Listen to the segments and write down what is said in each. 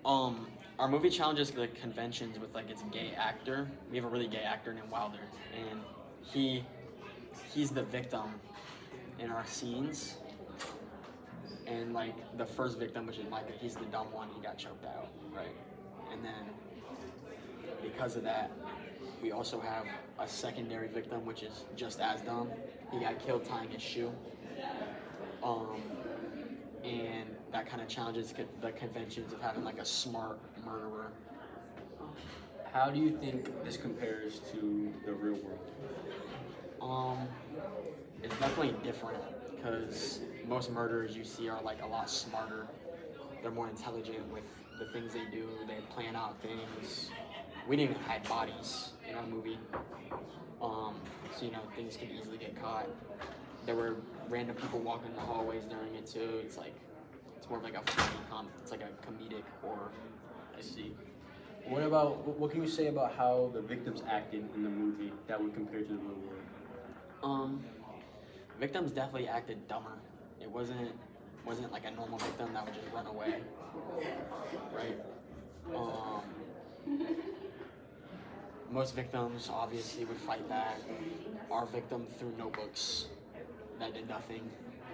Um, our movie challenges the conventions with like its gay actor. We have a really gay actor named Wilder, and he he's the victim in our scenes. And like the first victim, which is Micah, he's the dumb one. He got choked out, right? And then because of that, we also have a secondary victim, which is just as dumb. He got killed tying his shoe. Um, and that kind of challenges the conventions of having like a smart murderer. How do you think this compares to the real world? Um, it's definitely different because most murderers you see are like a lot smarter. They're more intelligent with the things they do. They plan out things. We didn't even hide bodies in our movie, so things could easily get caught. There were random people walking in the hallways during it too. It's more of like a funny it's like a comedic horror. I see. What can you say about how the victims acted in the movie that would compare to the real world? Victims definitely acted dumber. It wasn't like a normal victim that would just run away, right? Most victims obviously would fight back. Our victim threw notebooks that did nothing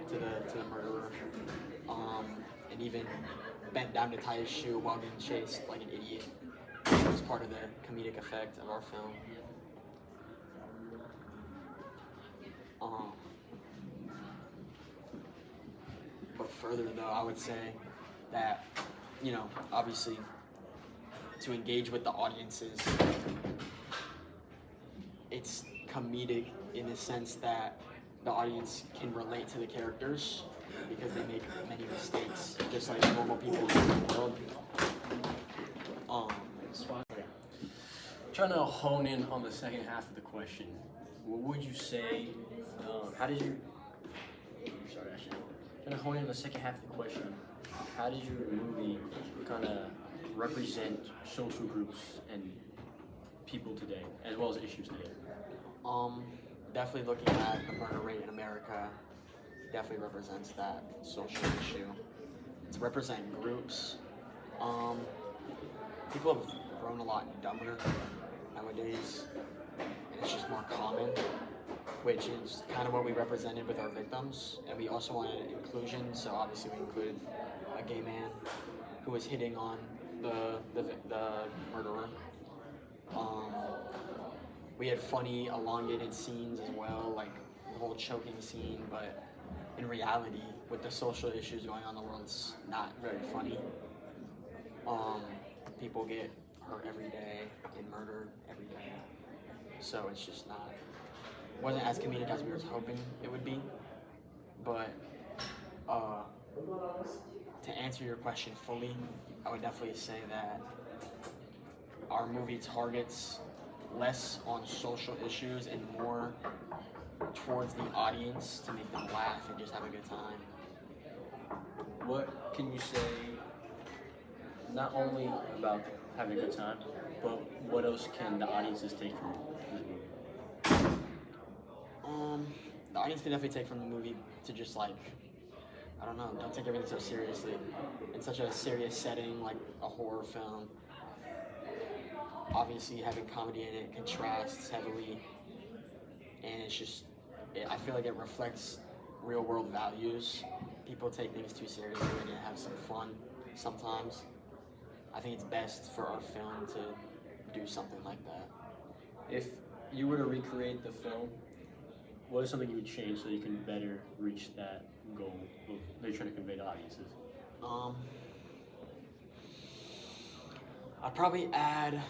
to the murderer, and even bent down to tie his shoe while being chased like an idiot. It was part of the comedic effect of our film. But further though, I would say that, obviously to engage with the audiences, it's comedic in the sense that the audience can relate to the characters because they make many mistakes, just like normal people in the world. Trying to hone in on the second half of the question. What would you say? Trying to hone in on the second half of the question. How did your movie kind of represent social groups and people today, as well as issues today? Definitely looking at the murder rate in America definitely represents that social issue. To represent groups, people have grown a lot dumber nowadays, and it's just more common, which is kind of what we represented with our victims. And we also wanted inclusion, so obviously we included a gay man who was hitting on the murderer. We had funny, elongated scenes as well, like the whole choking scene, but in reality, with the social issues going on in the world, it's not very funny. People get hurt every day, get murdered every day, so it's just wasn't as comedic as we were hoping it would be. But to answer your question fully, I would definitely say that our movie targets less on social issues and more towards the audience to make them laugh and just have a good time. What can you say, not only about having a good time, but what else can the audiences take from the movie? The audience can definitely take from the movie to just don't take everything so seriously. In such a serious setting like a horror film, obviously having comedy in it contrasts heavily, and I feel like it reflects real world values. People take things too seriously and have some fun sometimes. I think it's best for our film to do something like that. If you were to recreate the film, what is something you would change so you can better reach that goal that you're trying to convey to audiences? I'd probably add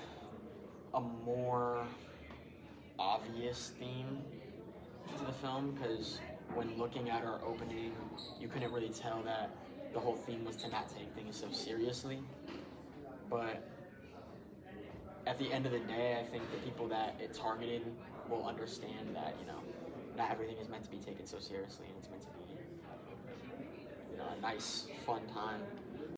a more obvious theme to the film, because when looking at our opening, you couldn't really tell that the whole theme was to not take things so seriously. But at the end of the day, I think the people that it targeted will understand that, not everything is meant to be taken so seriously, and it's meant to be, a nice, fun time.